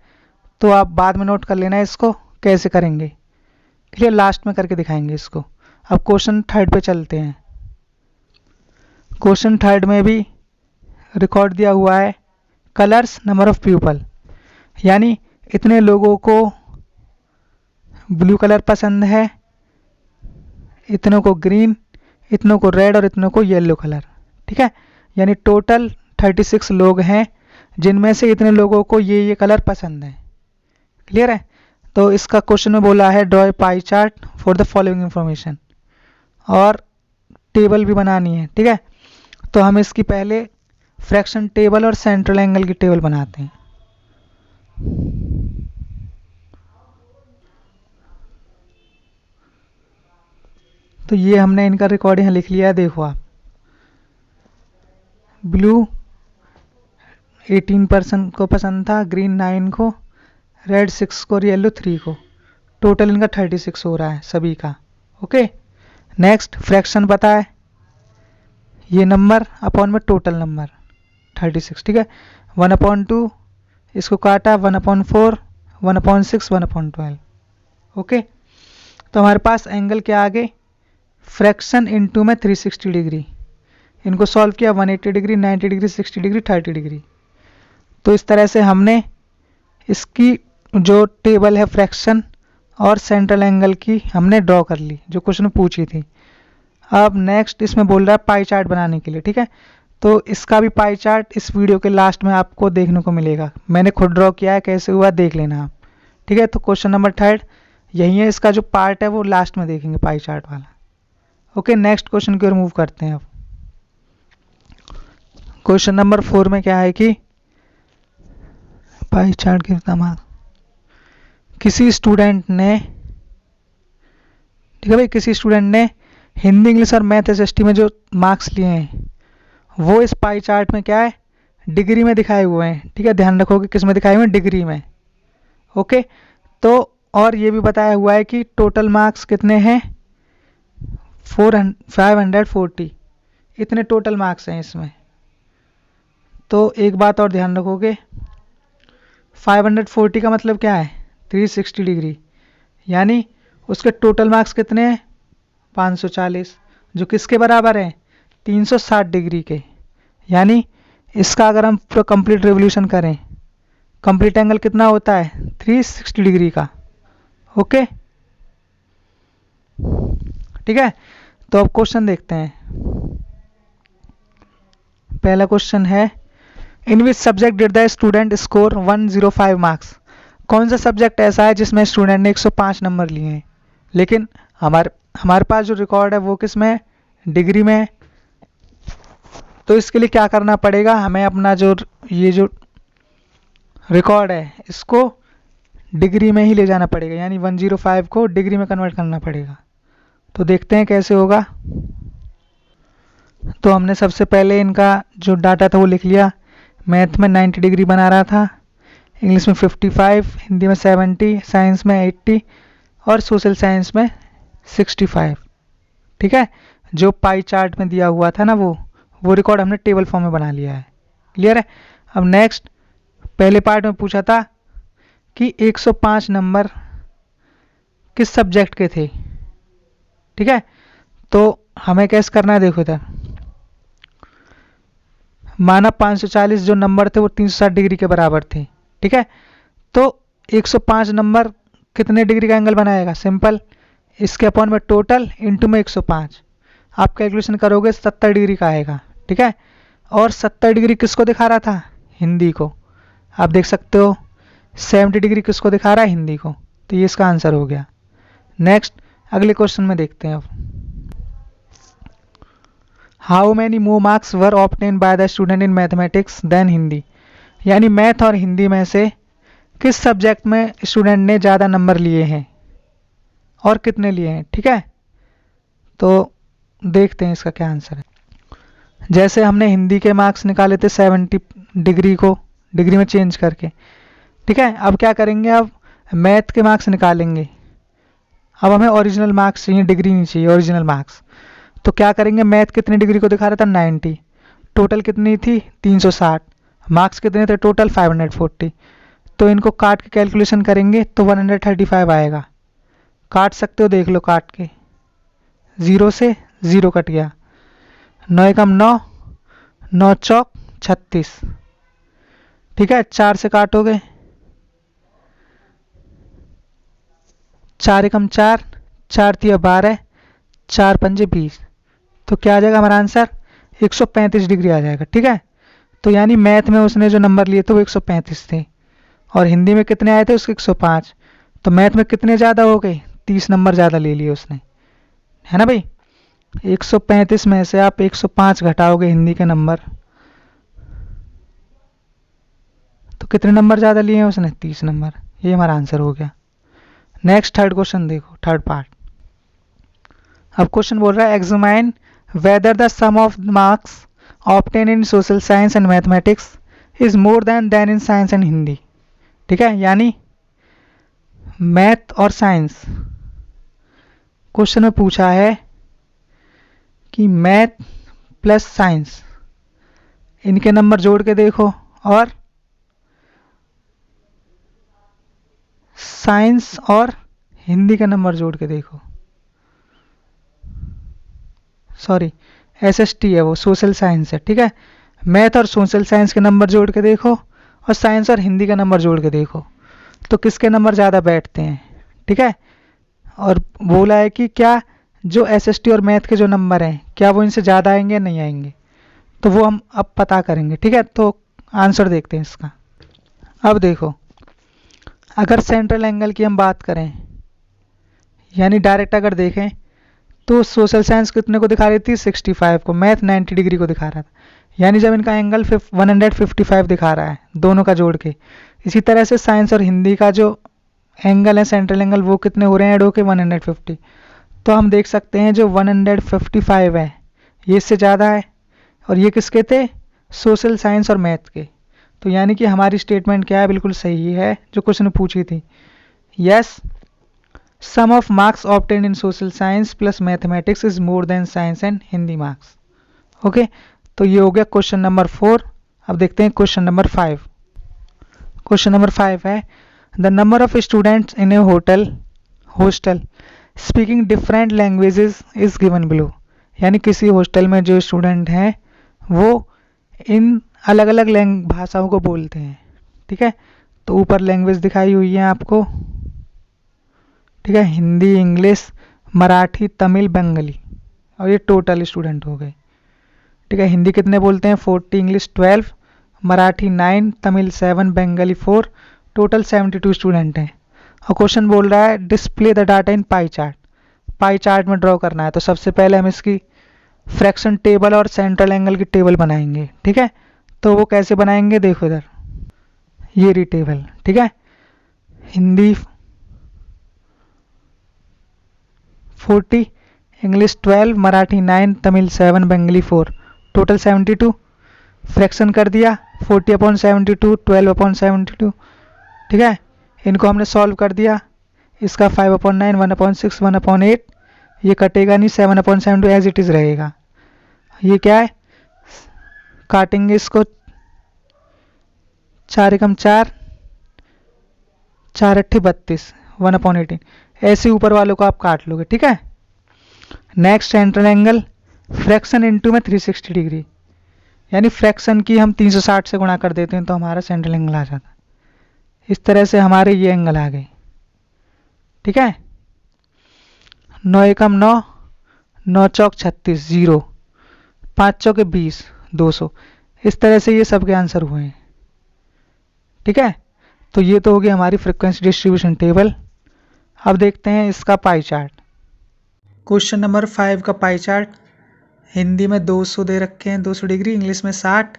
तो आप बाद में नोट कर लेना इसको कैसे करेंगे। क्लियर, लास्ट में करके दिखाएंगे इसको। अब क्वेश्चन 3 पे चलते हैं। क्वेश्चन 3 में भी रिकॉर्ड दिया हुआ है कलर्स, नंबर ऑफ पीपल, यानी इतने लोगों को ब्लू कलर पसंद है, इतनों को ग्रीन, इतनों को रेड और इतनों को येलो कलर। ठीक है, यानी टोटल 36 लोग हैं जिनमें से इतने लोगों को ये कलर पसंद है। क्लियर है, तो इसका क्वेश्चन में बोला है draw a pie chart for the following information, और टेबल भी बनानी है। ठीक है, तो हम इसकी पहले फ्रैक्शन टेबल और सेंट्रल एंगल की टेबल बनाते हैं। तो ये हमने इनका रिकॉर्ड यहाँ लिख लिया है, देखो आप। ब्लू 18% को पसंद था, ग्रीन 9 को, रेड 6 को और येलो 3 को। टोटल इनका 36 हो रहा है सभी का। ओके, नेक्स्ट फ्रैक्शन पता है, ये नंबर अपॉन में टोटल नंबर 36। ठीक है, 1/2 इसको काटा, 1/4, 1/6, 1/12। ओके, तो हमारे पास एंगल क्या आ गए, फ्रैक्शन इनटू में 360 डिग्री। इनको सॉल्व किया, 180 डिग्री, 90 डिग्री, 60 डिग्री, 30 डिग्री। तो इस तरह से हमने इसकी जो टेबल है फ्रैक्शन और सेंट्रल एंगल की हमने ड्रॉ कर ली, जो क्वेश्चन पूछी थी। अब नेक्स्ट इसमें बोल रहा है पाई चार्ट बनाने के लिए। ठीक है, तो इसका भी पाई चार्ट इस वीडियो के लास्ट में आपको देखने को मिलेगा। मैंने खुद ड्रॉ किया है, कैसे हुआ देख लेना आप। ठीक है, तो क्वेश्चन नंबर 3 यही है, इसका जो पार्ट है वो लास्ट में देखेंगे पाई चार्ट वाला। ओके, नेक्स्ट क्वेश्चन की ओर मूव करते हैं। अब क्वेश्चन नंबर 4 में क्या है कि पाई चार्ट के इस्तेमाल, किसी स्टूडेंट ने, ठीक है भाई, किसी स्टूडेंट ने हिंदी, इंग्लिश और मैथ एसएसटी में जो मार्क्स लिए हैं वो इस पाई चार्ट में क्या है, डिग्री में दिखाए हुए हैं। ठीक है, ध्यान रखो कि किस में दिखाए हुए हैं, डिग्री में। ओके, तो और ये भी बताया हुआ है कि टोटल मार्क्स कितने हैं, 540, इतने टोटल मार्क्स हैं इसमें। तो एक बात और ध्यान रखोगे, 540 का मतलब क्या है, 360 डिग्री, यानी उसके टोटल मार्क्स कितने हैं, 540, जो किसके बराबर है, 360 डिग्री के। यानी इसका अगर हम पूरा कंप्लीट रिवोल्यूशन करें, कंप्लीट एंगल कितना होता है, 360 डिग्री का। ओके, ठीक है, तो अब क्वेश्चन देखते हैं। पहला क्वेश्चन है, in which subject did the student score 105 marks. कौन सा सब्जेक्ट ऐसा है जिसमें स्टूडेंट ने 105 नंबर लिए हैं, लेकिन हमारे पास जो रिकॉर्ड है वो किस में है, डिग्री में है। तो इसके लिए क्या करना पड़ेगा, हमें अपना जो ये जो रिकॉर्ड है इसको डिग्री में ही ले जाना पड़ेगा, यानी 105 को डिग्री में कन्वर्ट करना पड़ेगा। तो देखते हैं कैसे होगा। तो हमने सबसे पहले इनका जो डाटा था वो लिख लिया। मैथ में 90 डिग्री बना रहा था, इंग्लिश में 55, हिंदी में 70, साइंस में 80 और सोशल साइंस में 65। ठीक है, जो पाई चार्ट में दिया हुआ था ना वो रिकॉर्ड हमने टेबल फॉर्म में बना लिया है। क्लियर है। अब नेक्स्ट, पहले पार्ट में पूछा था कि 105 नंबर किस सब्जेक्ट के थे। ठीक है, तो हमें कैसे करना है, देखो इधर माना 540 जो नंबर थे वो 360 डिग्री के बराबर थे। ठीक है, तो 105 नंबर कितने डिग्री का एंगल बनाएगा, सिंपल, इसके अपॉन में टोटल इंटू में 105। आप कैलकुलेशन करोगे 70 डिग्री का आएगा। ठीक है, और 70 डिग्री किसको दिखा रहा था, हिंदी को। आप देख सकते हो 70 डिग्री किसको दिखा रहा है, हिंदी को। तो ये इसका आंसर हो गया। नेक्स्ट अगले क्वेश्चन में देखते हैं। अब how many more marks were obtain by the student in mathematics than Hindi. यानी मैथ और हिंदी में से किस सब्जेक्ट में स्टूडेंट ने ज़्यादा नंबर लिए हैं और कितने लिए हैं। ठीक है, तो देखते हैं इसका क्या आंसर है। जैसे हमने हिंदी के मार्क्स निकाले थे 70 डिग्री को डिग्री में चेंज करके। ठीक है, अब क्या करेंगे, अब मैथ के मार्क्स निकालेंगे। अब हमें ओरिजिनल मार्क्स चाहिए, डिग्री नहीं चाहिए, ओरिजिनल मार्क्स। तो क्या करेंगे, मैथ कितनी डिग्री को दिखा रहा था, 90, टोटल कितनी थी 360, मार्क्स कितने थे टोटल 540। तो इनको काट के कैलकुलेशन करेंगे तो 135 आएगा। काट सकते हो, देख लो काट के, 0 से 0 कट गया, 9 एकम 9, 9 चौक 36। ठीक है, 4 से काटोगे, 4 एकम 4, 4 तिया 12, 4 पंजे 20। तो क्या आ जाएगा हमारा आंसर, 135 डिग्री आ जाएगा। ठीक है, तो यानी मैथ में उसने जो नंबर लिए थे वो 135 थे और हिंदी में कितने आए थे उसके 105। तो मैथ में कितने ज़्यादा हो गए, 30 नंबर ज़्यादा ले लिए उसने, है ना भाई। 135 में से आप 105 घटाओगे हिंदी के नंबर, तो कितने नंबर ज़्यादा लिए हैं उसने, 30 नंबर। ये हमारा आंसर हो गया। नेक्स्ट थर्ड क्वेश्चन देखो, थर्ड पार्ट। अब क्वेश्चन बोल रहा है examine whether the sum of marks obtain in social science and mathematics is more than in science and Hindi. ठीक है, यानी मैथ और साइंस क्वेश्चन में पूछा है कि मैथ प्लस साइंस इनके नंबर जोड़ के देखो और साइंस और हिंदी का नंबर जोड़ के देखो। सॉरी, एसएसटी है वो, सोशल साइंस है। ठीक है, मैथ और सोशल साइंस के नंबर जोड़ के देखो और साइंस और हिंदी का नंबर जोड़ के देखो, तो किसके नंबर ज़्यादा बैठते हैं। ठीक है, और बोला है कि क्या जो एसएसटी और मैथ के जो नंबर हैं क्या वो इनसे ज़्यादा आएंगे या नहीं आएंगे, तो वो हम अब पता करेंगे। ठीक है, तो आंसर देखते हैं इसका। अब देखो, अगर सेंट्रल एंगल की हम बात करें, यानी डायरेक्ट अगर देखें, तो सोशल साइंस कितने को दिखा रही थी, 65 को, मैथ 90 डिग्री को दिखा रहा था। यानी जब इनका एंगल 155 दिखा रहा है दोनों का जोड़ के, इसी तरह से साइंस और हिंदी का जो एंगल है सेंट्रल एंगल वो कितने हो रहे हैं ऐड होके 150। तो हम देख सकते हैं जो 155 है ये इससे ज़्यादा है, और ये किसके थे, सोशल साइंस और मैथ के। तो यानी कि हमारी स्टेटमेंट क्या है, बिल्कुल सही है जो क्वेश्चन पूछी थी। Yes, sum of marks obtain in social science plus mathematics is more than science and Hindi marks. Okay, तो ये हो गया क्वेश्चन नंबर 4। अब देखते हैं क्वेश्चन नंबर 5। क्वेश्चन नंबर 5 है the number of students in A hostel speaking different languages is given below. यानी किसी हॉस्टल में जो स्टूडेंट हैं वो इन अलग अलग भाषाओं को बोलते हैं। ठीक है, तो ऊपर लैंग्वेज दिखाई हुई है आपको। ठीक है, हिंदी, इंग्लिश, मराठी, तमिल, बंगाली, और ये टोटल स्टूडेंट हो गए। ठीक है, हिंदी कितने बोलते हैं, 40, English 12, Marathi 9, Tamil 7, Bengali 4, total 72 student हैं। और क्वेश्चन बोल रहा है display the data in pie chart. Pie chart में ड्रॉ करना है, तो सबसे पहले हम इसकी फ्रैक्शन टेबल और सेंट्रल एंगल की टेबल बनाएंगे। ठीक है, तो वो कैसे बनाएंगे, देखो इधर ये रही टेबल। ठीक है, Hindi 40, English 12, Marathi 9, Tamil 7, Bengali 4, total 72। Fraction कर दिया 40/72, 12/72। ठीक है, इनको हमने सॉल्व कर दिया, इसका 5/9, 1/6, 1/8, ये कटेगा नहीं, 7/72 एज इट इज़ रहेगा। ये क्या है, काटेंगे इसको, 4 एकम 4, 4 अट्ठे 32, 1/18, ऐसे ऊपर वालों को आप काट लोगे। ठीक है, next central angle, fraction into में 360 डिग्री, यानी फ्रैक्शन की हम 360 से गुणा कर देते हैं तो हमारा सेंट्रल एंगल आ जाता है। इस तरह से हमारे ये एंगल आ गए। ठीक है, 9 एकम 9, 9 चौक 36, 0, 5 चौके 20, 200। इस तरह से ये सब के आंसर हुए हैं। ठीक है, तो ये तो होगी हमारी फ्रीक्वेंसी डिस्ट्रीब्यूशन टेबल। अब देखते हैं इसका पाई चार्ट। क्वेश्चन नंबर 5 का पाई चार्ट, हिंदी में 200 दे रखे हैं 200 डिग्री, इंग्लिश में 60,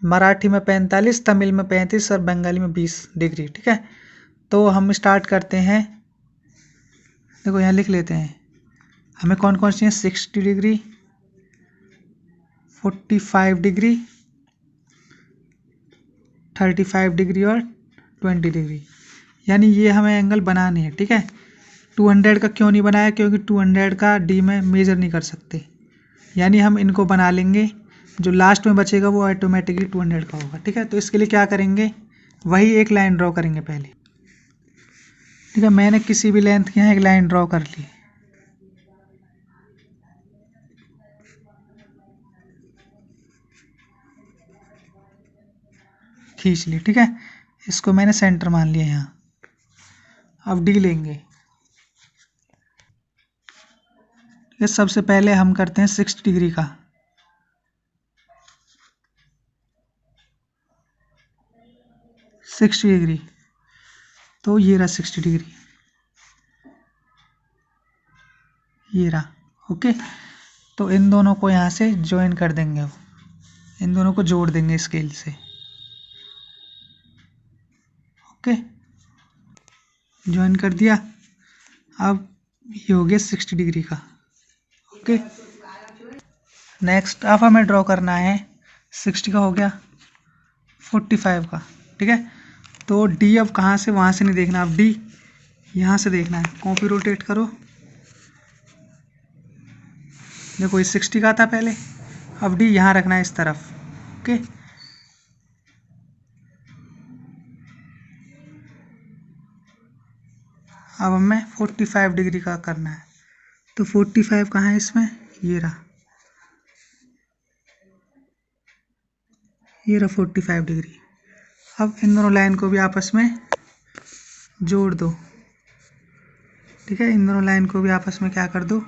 मराठी में 45, तमिल में 35 और बंगाली में 20 डिग्री। ठीक है, तो हम स्टार्ट करते हैं। देखो यहाँ लिख लेते हैं हमें कौन कौन सी हैं, 60 डिग्री, 45 डिग्री, 35 डिग्री और 20 डिग्री, यानी ये हमें एंगल बनाने हैं। ठीक है, 200 का क्यों नहीं बनाया, क्योंकि 200 का डी में मेजर नहीं कर सकते, यानी हम इनको बना लेंगे, जो लास्ट में बचेगा वो ऑटोमेटिकली 200 का होगा। ठीक है, तो इसके लिए क्या करेंगे, वही एक लाइन ड्रॉ करेंगे पहले। ठीक है, मैंने किसी भी लेंथ के यहाँ एक लाइन ड्रॉ कर ली। खींच ली। ठीक है, इसको मैंने सेंटर मान लिया यहाँ। अब डी लेंगे। ये सबसे पहले हम करते हैं 60 डिग्री का, तो ये रहा 60 डिग्री। ये रहा। ओके, तो इन दोनों को यहाँ से ज्वाइन कर देंगे, इन दोनों को जोड़ देंगे स्केल से। ओके, ज्वाइन कर दिया। अब ये हो गया 60 डिग्री का। ओके, नेक्स्ट अब हमें ड्रॉ करना है 60 का हो गया, 45 का। ठीक है, तो डी अब कहाँ से, वहाँ से नहीं देखना, अब डी यहाँ से देखना है। कॉपी रोटेट करो, देखो ये 60 का था पहले, अब डी यहाँ रखना है इस तरफ। ओके, अब हमें 45 डिग्री का करना है, तो 45 कहाँ है इसमें, ये रहा, ये रहा 45 डिग्री। अब इन दोनों लाइन को भी आपस में जोड़ दो। ठीक है, इन दोनों लाइन को भी आपस में क्या कर दो,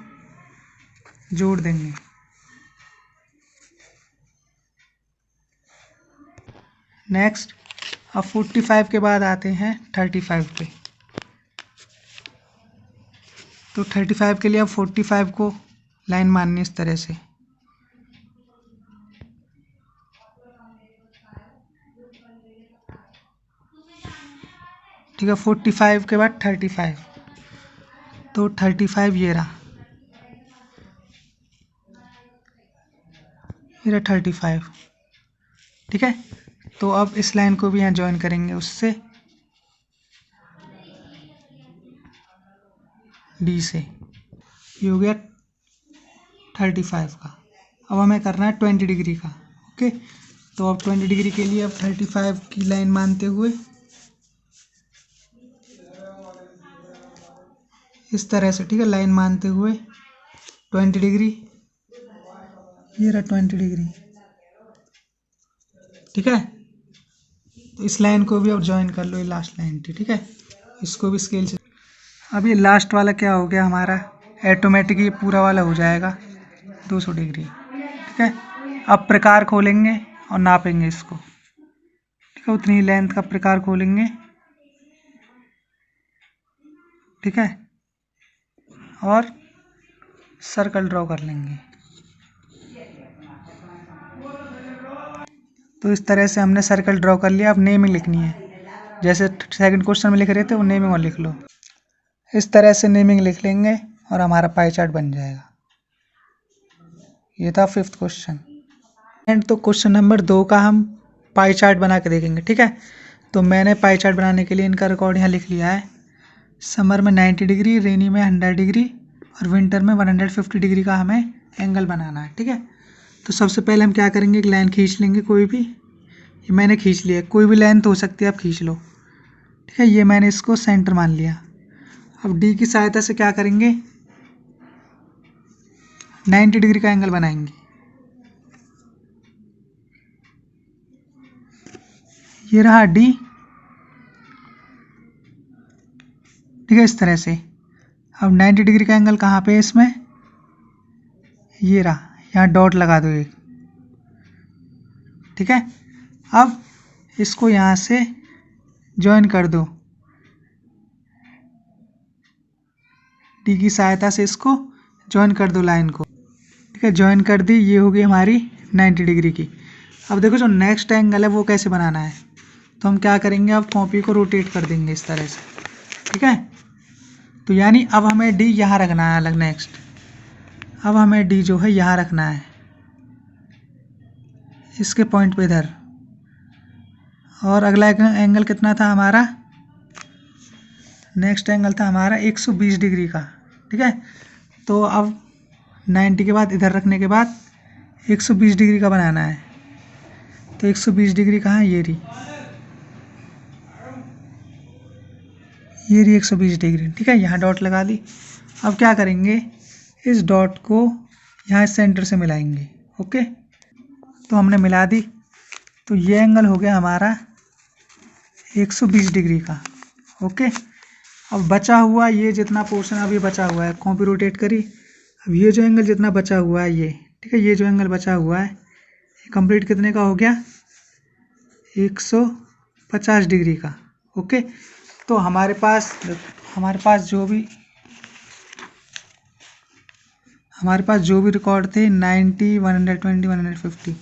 जोड़ देंगे। नेक्स्ट अब 45 के बाद आते हैं 35 पे। तो 35 के लिए अब 45 को लाइन माननी इस तरह से। ठीक है, 45 के बाद 35, तो 35 ये रहा, ये रहा 35। ठीक है, तो अब इस लाइन को भी यहाँ ज्वाइन करेंगे उससे, डी से। ये हो गया 35 का। अब हमें करना है 20 डिग्री का। ओके, तो अब 20 डिग्री के लिए अब 35 की लाइन मानते हुए इस तरह से, ठीक है, लाइन मानते हुए 20 डिग्री, ये रहा 20 डिग्री। ठीक है, तो इस लाइन को भी अब ज्वाइन कर लो, ये लास्ट लाइन थी। ठीक है, इसको भी स्केल से। अब ये लास्ट वाला क्या हो गया हमारा, ऑटोमेटिक ये पूरा वाला हो जाएगा 200 डिग्री। ठीक है, अब प्रकार खोलेंगे और नापेंगे इसको। ठीक है, उतनी लेंथ का प्रकार खोलेंगे। ठीक है, और सर्कल ड्रॉ कर लेंगे। तो इस तरह से हमने सर्कल ड्रॉ कर लिया। अब नेमिंग लिखनी है, जैसे सेकंड क्वेश्चन में लिख रहे थे वो नेमिंग और लिख लो। इस तरह से नेमिंग लिख लेंगे और हमारा पाई चार्ट बन जाएगा। ये था 5th क्वेश्चन। एंड तो क्वेश्चन नंबर 2 का हम पाई चार्ट बना के देखेंगे। ठीक है, तो मैंने पाई चार्ट बनाने के लिए इनका रिकॉर्ड यहाँ लिख लिया है। समर में 90 डिग्री, रेनी में 100 डिग्री और विंटर में 150 डिग्री का हमें एंगल बनाना है। ठीक है, तो सबसे पहले हम क्या करेंगे, एक लाइन खींच लेंगे कोई भी। ये मैंने खींच लिया, कोई भी लाइन तो हो सकती है, आप खींच लो। ठीक है, ये मैंने इसको सेंटर मान लिया। अब डी की सहायता से क्या करेंगे, 90 डिग्री का एंगल बनाएंगे। ये रहा डी। ठीक है, इस तरह से। अब 90 डिग्री का एंगल कहाँ पे है इसमें, ये रहा, यहाँ डॉट लगा दो एक। ठीक है, अब इसको यहाँ से ज्वाइन कर दो, डी की सहायता से इसको ज्वाइन कर दो लाइन को। ठीक है, ज्वाइन कर दी, ये होगी हमारी 90 डिग्री की। अब देखो जो नेक्स्ट एंगल है वो कैसे बनाना है, तो हम क्या करेंगे, अब कॉपी को रोटेट कर देंगे इस तरह से। ठीक है, तो यानी अब हमें डी यहाँ रखना है अलग। नेक्स्ट अब हमें डी जो है यहाँ रखना है, इसके पॉइंट पे इधर। और अगला एंगल कितना था हमारा, नेक्स्ट एंगल था हमारा 120 डिग्री का। ठीक है, तो अब 90 के बाद इधर रखने के बाद 120 डिग्री का बनाना है। तो 120 डिग्री कहाँ है, ये रही, ये रही 120 डिग्री। ठीक है, यहाँ डॉट लगा दी। अब क्या करेंगे, इस डॉट को यहाँ सेंटर से मिलाएंगे। ओके, तो हमने मिला दी, तो ये एंगल हो गया हमारा 120 डिग्री का। ओके, अब बचा हुआ ये जितना पोर्शन अभी बचा हुआ है, कॉपी रोटेट करी। अब ये जो एंगल जितना बचा हुआ है ये, ठीक है, ये जो एंगल बचा हुआ है ये कंप्लीट कितने का हो गया, 150 डिग्री का। ओके, तो हमारे पास जो भी हमारे पास जो भी रिकॉर्ड थे 90, 120, 150,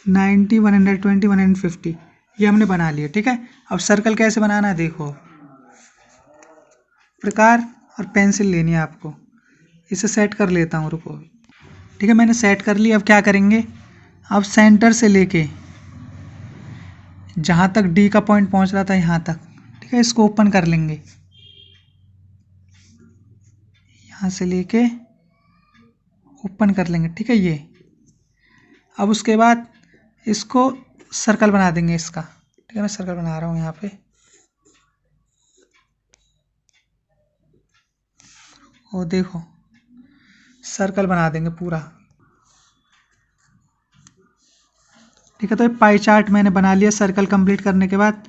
90, 120, 150 ये हमने बना लिए। ठीक है, अब सर्कल कैसे बनाना है देखो, प्रकार और पेंसिल लेनी है आपको। इसे सेट कर लेता हूँ, रुको। ठीक है, मैंने सेट कर लिया। अब क्या करेंगे, अब सेंटर से लेके जहाँ तक डी का पॉइंट पहुँच रहा था यहाँ तक, ठीक है, इसको ओपन कर लेंगे यहाँ से लेके ओपन कर लेंगे। ठीक है, ये अब उसके बाद इसको सर्कल बना देंगे इसका। ठीक है, मैं सर्कल बना रहा हूँ यहाँ पे। वो देखो सर्कल बना देंगे पूरा। ठीक है, तो ये पाई चार्ट मैंने बना लिया। सर्कल कंप्लीट करने के बाद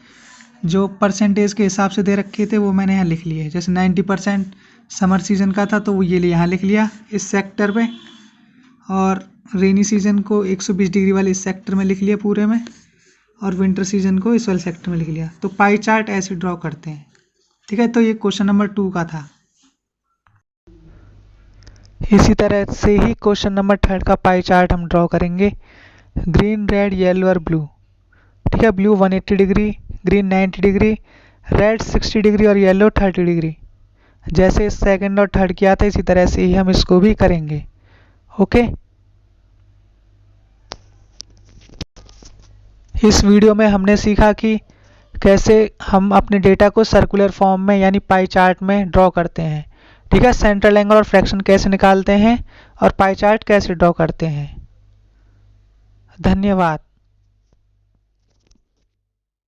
जो परसेंटेज के हिसाब से दे रखे थे वो मैंने यहाँ लिख लिए। जैसे 90% समर सीजन का था तो वो ये यहाँ लिख लिया इस सेक्टर पे, और रेनी सीजन को 120 डिग्री वाले इस सेक्टर में लिख लिया पूरे में, और विंटर सीजन को इस वाले सेक्टर में लिख लिया। तो पाई चार्ट ऐसे ड्रॉ करते हैं। ठीक है, तो ये क्वेश्चन नंबर 2 का था। इसी तरह से ही क्वेश्चन नंबर 3 का पाई चार्ट हम ड्रॉ करेंगे। ग्रीन, रेड, येलो और ब्लू। ठीक है, blue 180 degree, green 90 degree, red 60 degree और येलो 30 डिग्री। जैसे सेकंड और थर्ड किया था इसी तरह से ही हम इसको भी करेंगे। ओके, इस वीडियो में हमने सीखा कि कैसे हम अपने डेटा को सर्कुलर फॉर्म में यानी पाई चार्ट में ड्रॉ करते हैं। ठीक है, सेंट्रल एंगल और फ्रैक्शन कैसे निकालते हैं और पाई चार्ट कैसे ड्रॉ करते हैं। धन्यवाद।